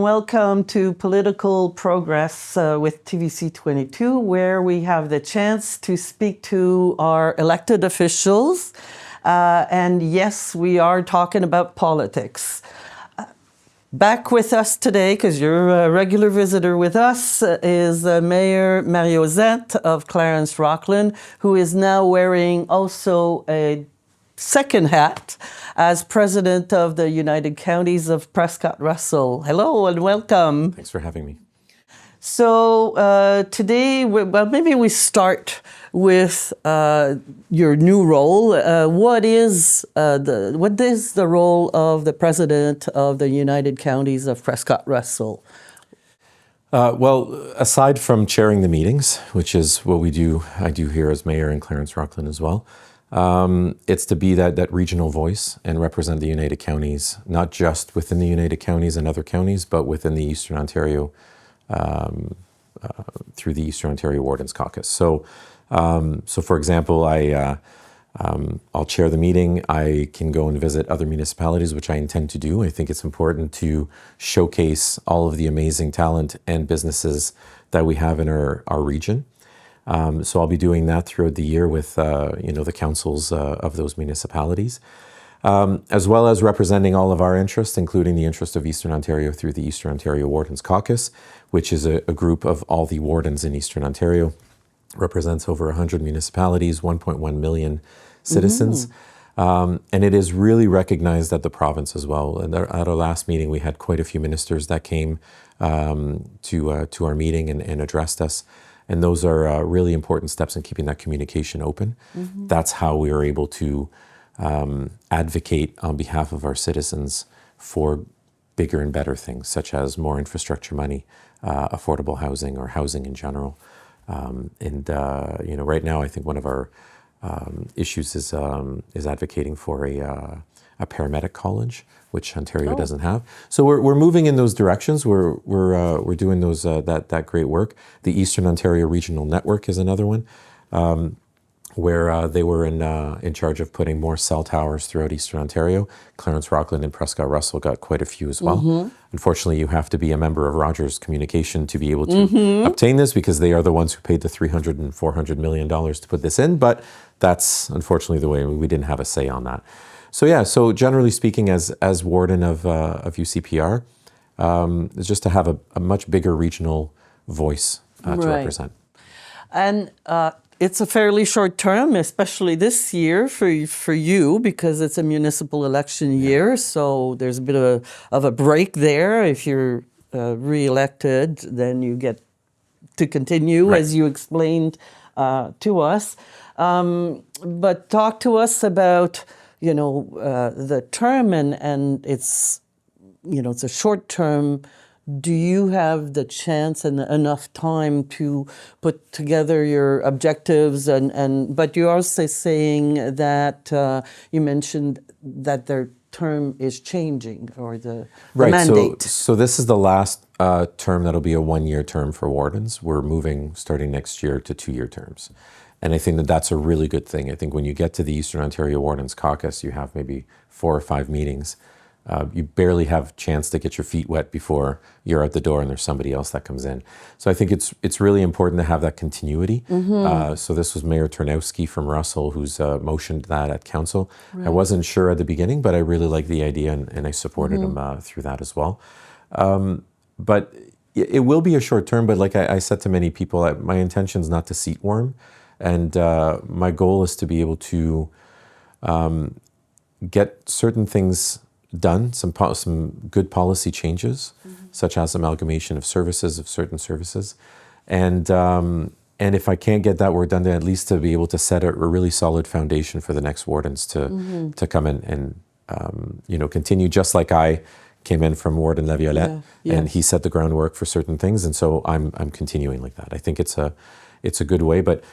and welcome to Political Progress with TVC 22, where we have the chance to speak to our elected officials. And yes, we are talking about politics. Back with us today, because you're a regular visitor with us, is Mayor Mario Zanth of Clarence-Rockland, who is now wearing also a second hat as president of the United Counties of Prescott-Russell. Hello and welcome. Thanks for having me. So today, maybe we start with your new role. What is the role of the president of the United Counties of Prescott-Russell? Well, aside from chairing the meetings, which is what I do here as mayor in Clarence-Rockland as well, it's to be that regional voice and represent the United Counties, not just within the United Counties and other counties, but within the Eastern Ontario, through the Eastern Ontario Warden's Caucus. So for example, I'll chair the meeting. I can go and visit other municipalities, which I intend to do. I think it's important to showcase all of the amazing talent and businesses that we have in our region. So I'll be doing that throughout the year with the councils of those municipalities, as well as representing all of our interests, including the interest of Eastern Ontario through the Eastern Ontario Wardens Caucus, which is a group of all the wardens in Eastern Ontario. Represents over 100 municipalities, 1.1 million citizens. And it is really recognized at the province as well. And at our last meeting, we had quite a few ministers that came to our meeting and addressed us. And those are really important steps in keeping that communication open. That's how we are able to advocate on behalf of our citizens for bigger and better things, such as more infrastructure money, affordable housing, or housing in general. Right now, I think one of our issues is advocating for a paramedic college, which Ontario doesn't have. So we're moving in those directions. We're doing those that great work. The Eastern Ontario Regional Network is another one, where they were in charge of putting more cell towers throughout Eastern Ontario. Clarence-Rockland and Prescott-Russell got quite a few as well. Unfortunately, you have to be a member of Rogers Communication to be able to obtain this, because they are the ones who paid the $300 and $400 million to put this in. But that's unfortunately the way. We didn't have a say on that. So generally speaking, as warden of UCPR, is just to have a much bigger regional voice to represent. And it's a fairly short term, especially this year for you, because it's a municipal election year. So there's a bit of a break there. If you're re-elected, then you get to continue, as you explained to us. But talk to us about the term, and it's a short term. Do you have the chance and enough time to put together your objectives? But you're also saying that you mentioned that their term is changing, or the mandate. So this is the last term that'll be a one-year term for wardens. We're moving starting next year to two-year terms. And I think that's a really good thing. I think when you get to the Eastern Ontario Wardens Caucus, you have maybe 4 or 5 meetings. You barely have a chance to get your feet wet before you're out the door and there's somebody else that comes in. So I think it's really important to have that continuity. So this was Mayor Tarnowski from Russell who's motioned that at council. I wasn't sure at the beginning, but I really liked the idea and I supported him through that as well. But it will be a short term, but like I said to many people, my intention is not to seat warm. And my goal is to be able to get certain things done, some good policy changes, such as amalgamation of certain services. And if I can't get that work done, then at least to be able to set a really solid foundation for the next wardens to come in and continue, just like I came in from Warden La Violette, and he set the groundwork for certain things. And so I'm continuing like that. I think it's a good way, but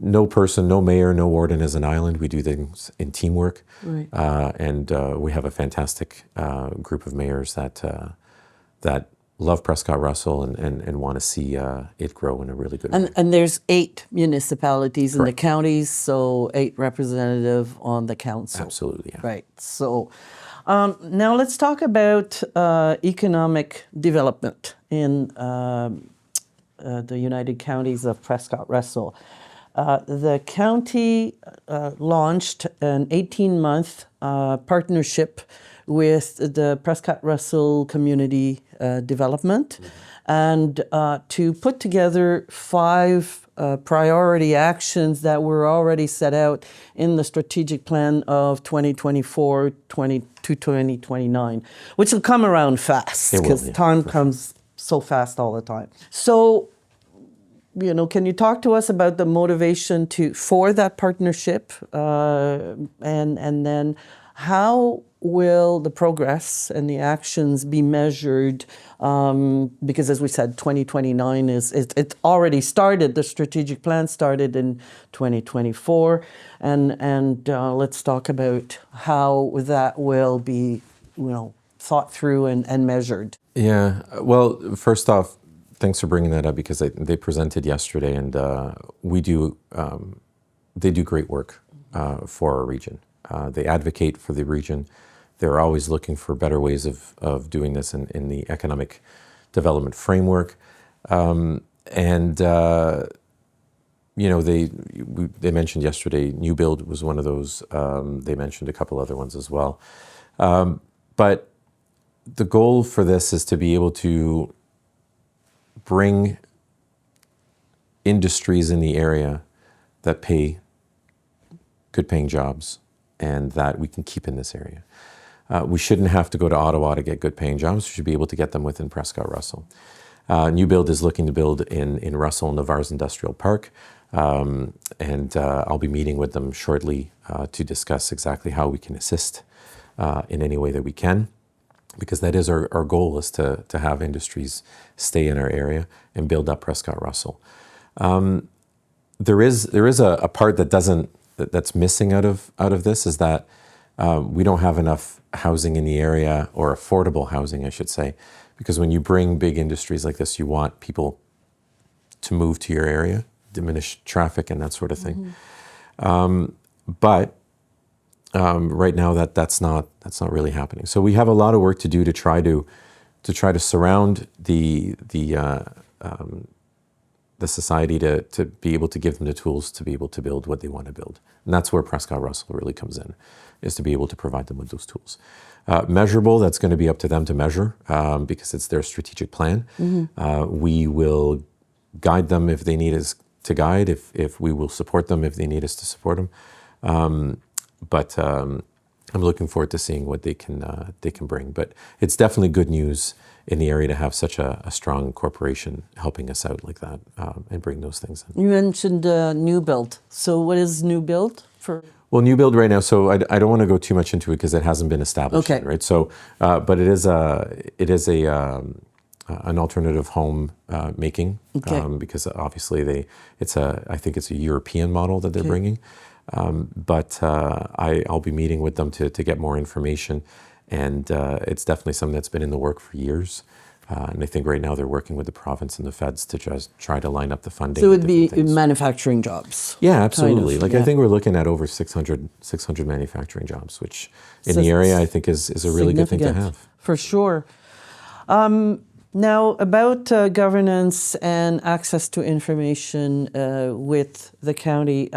no person, no mayor, no warden is an island. We do things in teamwork, and we have a fantastic group of mayors that love Prescott-Russell and want to see it grow in a really good way. And there's 8 municipalities in the counties, so 8 representatives on the council. Absolutely, yeah. Right. So Now let's talk about economic development in the United Counties of Prescott-Russell. The county launched an 18-month partnership with the Prescott-Russell Community Development and to put together 5 priority actions that were already set out in the strategic plan of 2024 to 2029, which will come around fast because time comes so fast all the time. So, can you talk to us about the motivation for that partnership, and then how will the progress and the actions be measured? Because as we said, 2029 it's already started. The strategic plan started in 2024, and let's talk about how that will be, thought through and measured. Yeah. Well, first off, thanks for bringing that up because they presented yesterday, and they do great work for our region. They advocate for the region. They're always looking for better ways of doing this in the economic development framework. They mentioned yesterday, New Build was one of those. They mentioned a couple other ones as well. But the goal for this is to be able to bring industries in the area that pay good paying jobs and that we can keep in this area. We shouldn't have to go to Ottawa to get good paying jobs. We should be able to get them within Prescott-Russell. New Build is looking to build in Russell, Navarre's Industrial Park. I'll be meeting with them shortly to discuss exactly how we can assist in any way that we can, because that is our goal, is to have industries stay in our area and build up Prescott-Russell. There is a part that's missing out of this, is that we don't have enough housing in the area, or affordable housing, I should say, because when you bring big industries like this, you want people to move to your area, diminish traffic and that sort of thing. But right now that's not really happening. So we have a lot of work to do to try to surround the society to be able to give them the tools to be able to build what they want to build. And that's where Prescott-Russell really comes in, is to be able to provide them with those tools. Measurable, that's going to be up to them to measure, because it's their strategic plan. We will guide them if they need us to guide, if we will support them if they need us to support them. But I'm looking forward to seeing what they can bring. But it's definitely good news in the area to have such a strong corporation helping us out like that, and bring those things in. You mentioned New Build. So what is New Build for? Well, New Build right now, so I don't want to go too much into it because it hasn't been established yet, right? So, but it is an alternative home making, because obviously I think it's a European model that they're bringing. But I'll be meeting with them to get more information, and it's definitely something that's been in the work for years. And I think right now they're working with the province and the feds to just try to line up the funding. So it would be manufacturing jobs. Yeah, absolutely. I think we're looking at over 600 manufacturing jobs, which in the area I think is a really good thing to have. For sure. Now, about governance and access to information with the county.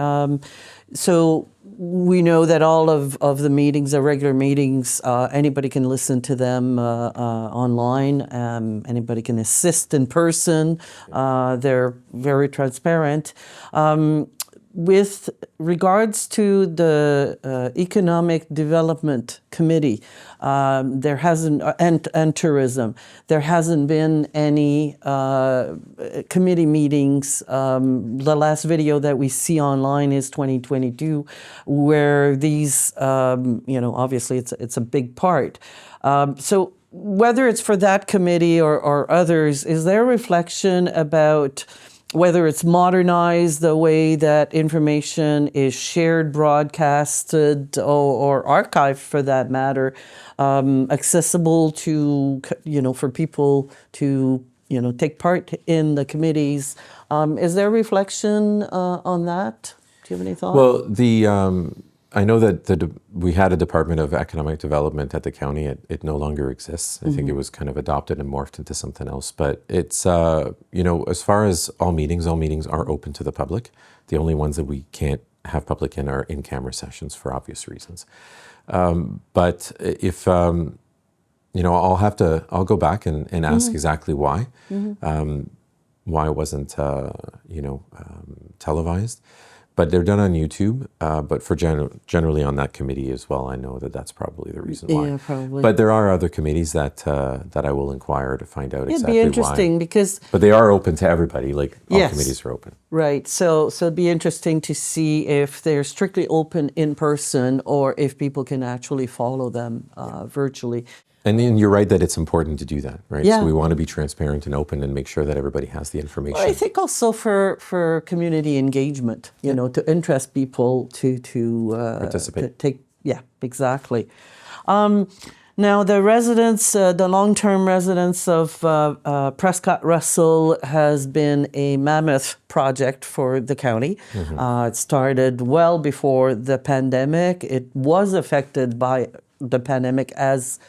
So we know that all of the meetings, the regular meetings, anybody can listen to them online. Anybody can assist in person. They're very transparent. With regards to the Economic Development Committee, there hasn't, and tourism, there hasn't been any committee meetings. The last video that we see online is 2022, where these, obviously it's a big part. So whether it's for that committee or others, is there a reflection about whether it's modernized the way that information is shared, broadcasted, or archived for that matter, accessible to, for people to, take part in the committees? Is there reflection on that? Do you have any thoughts? Well, I know that we had a Department of Economic Development at the county. It no longer exists. I think it was kind of adopted and morphed into something else. But it's, as far as all meetings are open to the public. The only ones that we can't have public in are in-camera sessions for obvious reasons. But if, I'll go back and ask exactly why. Why it wasn't, televised. But they're done on YouTube. But for generally on that committee as well, I know that's probably the reason why. Yeah, probably. But there are other committees that I will inquire to find out exactly why. It'd be interesting because... But they are open to everybody, like all Yes. committees are open. Right. So it'd be interesting to see if they're strictly open in person or if people can actually follow them virtually. And then you're right that it's important to do that, right? Yeah. So we want to be transparent and open and make sure that everybody has the information. I think also for community engagement, to interest people to Participate. to take. Yeah, exactly. Now the residents, the long-term residents of Prescott-Russell has been a mammoth project for the county. It started well before the pandemic. It was affected by the pandemic as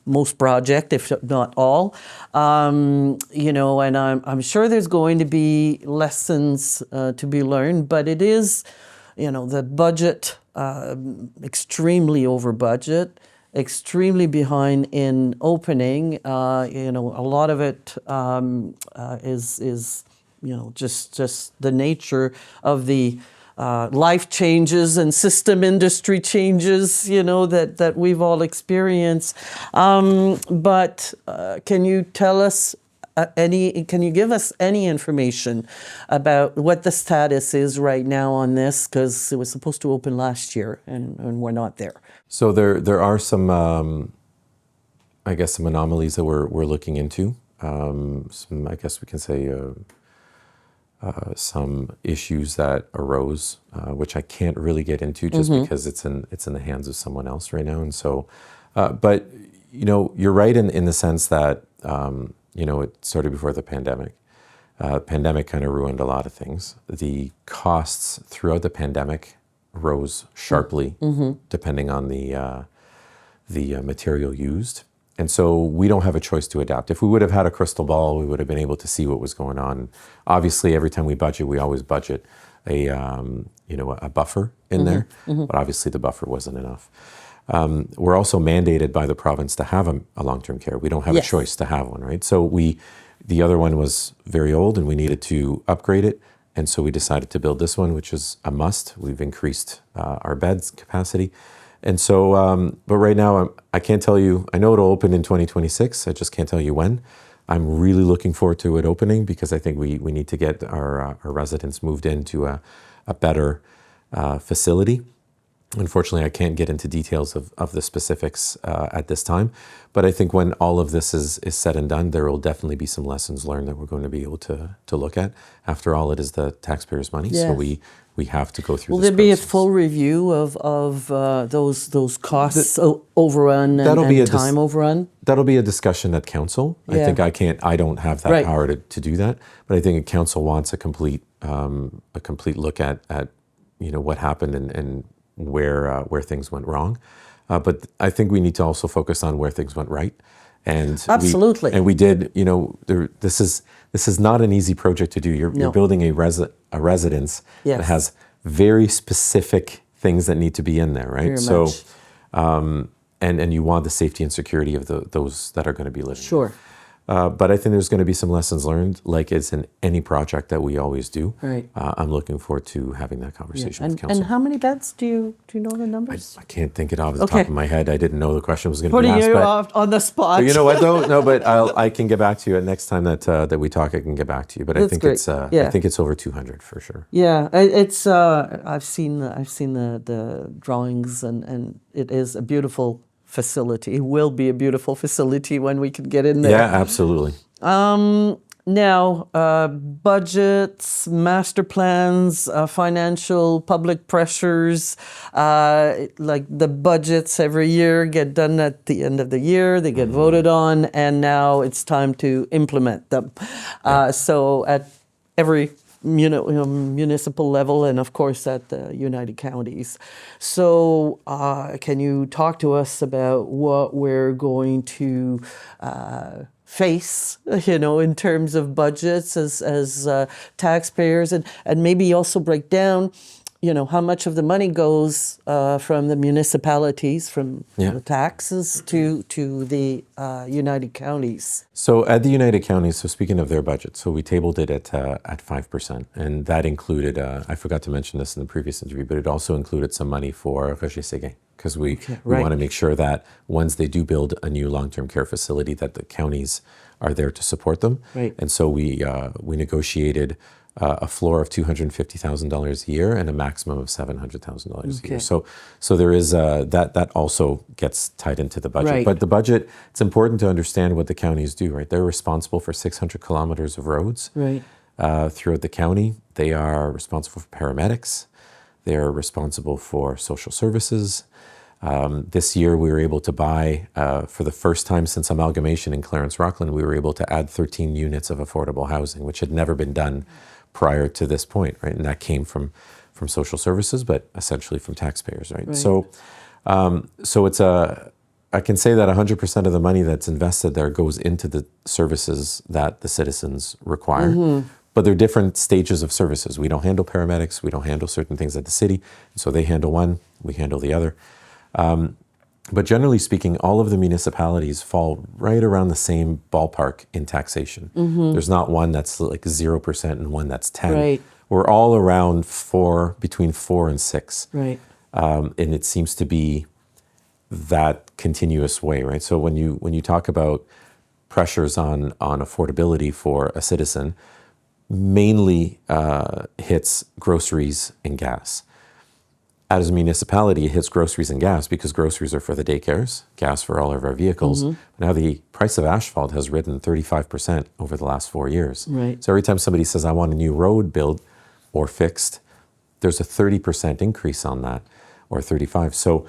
most project, if not all, and I'm sure there's going to be lessons to be learned, but it is, the budget, extremely over budget, extremely behind in opening. A lot of it is just the nature of the life changes and system industry changes, that we've all experienced. But can you tell us can you give us any information about what the status is right now on this? Because it was supposed to open last year and we're not there. So there are some, some anomalies that we're looking into. Some, I guess we can say, some issues that arose, which I can't really get into just because it's in the hands of someone else right now. And so, but you're right in the sense that it started before the pandemic. Pandemic kind of ruined a lot of things. The costs throughout the pandemic rose sharply, depending on the material used. And so we don't have a choice to adapt. If we would have had a crystal ball, we would have been able to see what was going on. Obviously, every time we budget, we always budget a buffer in there, but obviously the buffer wasn't enough. We're also mandated by the province to have a long-term care. We don't have a choice to have one, right? So the other one was very old and we needed to upgrade it. And so we decided to build this one, which is a must. We've increased our beds capacity. And so, but right now, I can't tell you, I know it'll open in 2026. I just can't tell you when. I'm really looking forward to it opening because I think we need to get our residents moved into a better facility. Unfortunately, I can't get into details of the specifics at this time, but I think when all of this is said and done, there will definitely be some lessons learned that we're going to be able to look at. After all, it is the taxpayers' money, so we have to go through. Will this there be a process. full review of those costs overrun and time overrun? That'll be a discussion at council. Yeah. I think I don't have that power to do that, but I think council wants a complete look at what happened and where things went wrong. But I think we need to also focus on where things went right. And absolutely. We did. This is not an easy project to do. You're building a residence that has very specific things that need to be in there, right? Very much. And you want the safety and security of those that are going to be living. Sure. But I think there's going to be some lessons learned, like it's in any project that we always do. Right. I'm looking forward to having that conversation with council. And how many beds do you know the numbers? I can't think it off the top of my head. I didn't know the question was going to be Putting asked. you on the spot. But you know what though? No, but I can get back to you. Next time that we talk, I can get back to you. But I think it's I think it's over 200 for sure. Yeah, it's I've seen the drawings and it is a beautiful facility. It will be a beautiful facility when we can get in there. Yeah, absolutely. Now, budgets, master plans, financial, public pressures, like the budgets every year get done at the end of the year, they get voted on, and now it's time to implement them. So at every municipal level and, of course, at the United Counties. So can you talk to us about what we're going to face, in terms of budgets as taxpayers, and maybe also break down, how much of the money goes from the municipalities, from the taxes to the United Counties? So at the United Counties, so speaking of their budget, so we tabled it at 5%, and that included, I forgot to mention this in the previous interview, but it also included some money for Roger Séguin, because we want to make sure that once they do build a new long-term care facility, that the counties are there to support them. Right. And so we negotiated a floor of $250,000 a year and a maximum of $700,000 a year. So there is that also gets tied into the budget. Right. But the budget, it's important to understand what the counties do, right? They're responsible for 600 kilometers of roads throughout the county. They are responsible for paramedics. They are responsible for social services. This year we were able to buy, for the first time since amalgamation in Clarence-Rockland, we were able to add 13 units of affordable housing, which had never been done prior to this point, right? And that came from social services, but essentially from taxpayers, right? So it's I can say that 100% of the money that's invested there goes into the services that the citizens require. But there are different stages of services. We don't handle paramedics, we don't handle certain things at the city, so they handle one, we handle the other. But generally speaking, all of the municipalities fall right around the same ballpark in taxation. There's not one that's like 0% and one that's 10. Right. We're all around between 4 and 6. Right. And it seems to be that continuous way, right? So when you talk about pressures on affordability for a citizen, mainly hits groceries and gas. As a municipality, it hits groceries and gas because groceries are for the daycares, gas for all of our vehicles. Now the price of asphalt has risen 35% over the last 4 years. Right. So every time somebody says, I want a new road built or fixed, there's a 30% increase on that, or 35. So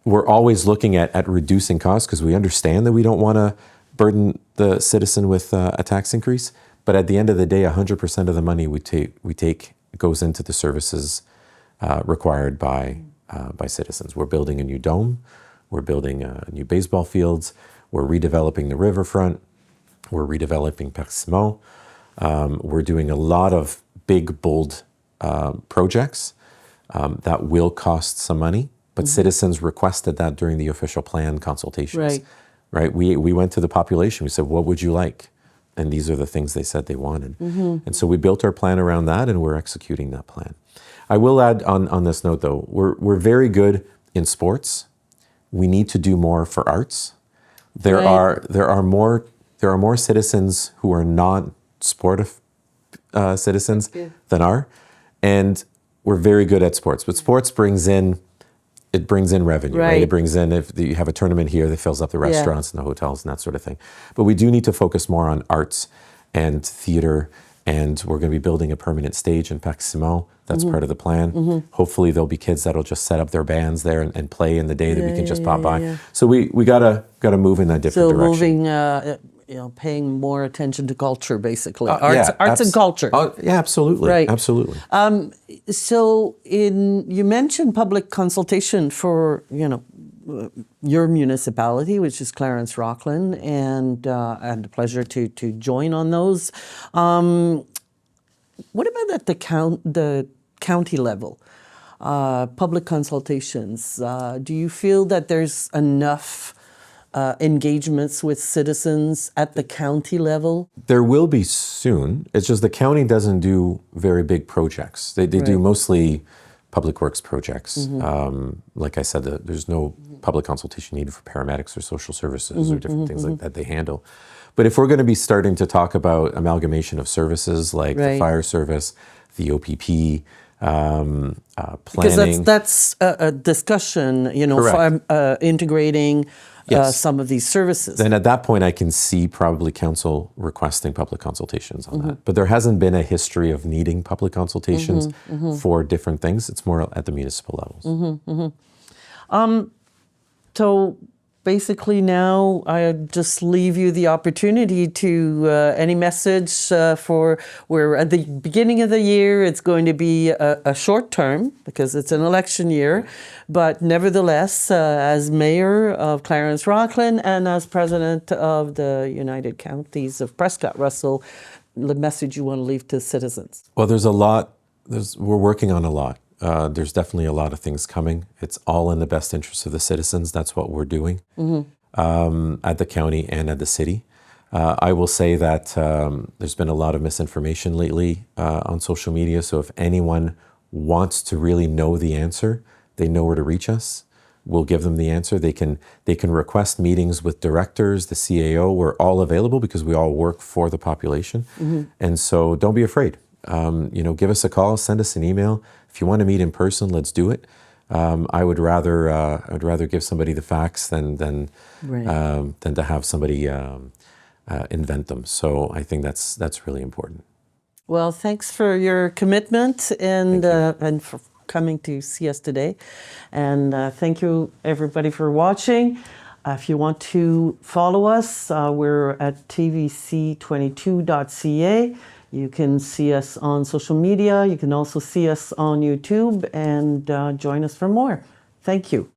we're always looking at reducing costs because we understand that we don't want to burden the citizen with a tax increase. But at the end of the day, 100% of the money we take goes into the services required by citizens. We're building a new dome. We're building new baseball fields. We're redeveloping the riverfront. We're redeveloping Prescott-Russell. We're doing a lot of big, bold projects that will cost some money, but citizens requested that during the official plan consultations. Right? We went to the population. We said, what would you like? And these are the things they said they wanted. And so we built our plan around that, and we're executing that plan. I will add on this note, though, we're very good in sports. We need to do more for arts. There are more citizens who are not sportive citizens than are, and we're very good at sports. But sports brings in revenue, right? It brings in, if you have a tournament here, that fills up the restaurants and the hotels and that sort of thing. But we do need to focus more on arts and theater, and we're going to be building a permanent stage in Prescott-Russell. That's part of the plan. Hopefully there'll be kids that'll just set up their bands there and play in the day that we can just pop by. So we gotta move in that different direction. Moving, paying more attention to culture, basically. Arts and culture. Yeah, absolutely. Right. Absolutely. So you mentioned public consultation for, your municipality, which is Clarence-Rockland, and I had the pleasure to join on those. What about at the county level? Public consultations. Do you feel that there's enough engagements with citizens at the county level? There will be soon. It's just the county doesn't do very big projects. They do mostly public works projects. Like I said, there's no public consultation needed for paramedics or social services or different things like that they handle. But if we're going to be starting to talk about amalgamation of services like the fire service, the OPP, planning. Because that's a discussion, integrating some of these services. Then at that point, I can see probably council requesting public consultations on that. But there hasn't been a history of needing public consultations for different things. It's more at the municipal levels. So basically now I just leave you the opportunity to any message for we're at the beginning of the year. It's going to be a short term because it's an election year, but nevertheless, as mayor of Clarence-Rockland and as president of the United Counties of Prescott-Russell, the message you want to leave to citizens. Well, there's a lot. We're working on a lot. There's definitely a lot of things coming. It's all in the best interest of the citizens. That's what we're doing at the county and at the city. I will say that there's been a lot of misinformation lately on social media. So if anyone wants to really know the answer, they know where to reach us. We'll give them the answer. They can request meetings with directors, the CAO. We're all available because we all work for the population. And so don't be afraid. Give us a call, send us an email. If you want to meet in person, let's do it. I would rather give somebody the facts than to have somebody invent them. So I think that's really important. Well, thanks for your commitment and for coming to see us today. And thank you everybody for watching. If you want to follow us, we're at tvc22.ca. You can see us on social media. You can also see us on YouTube and join us for more. Thank you.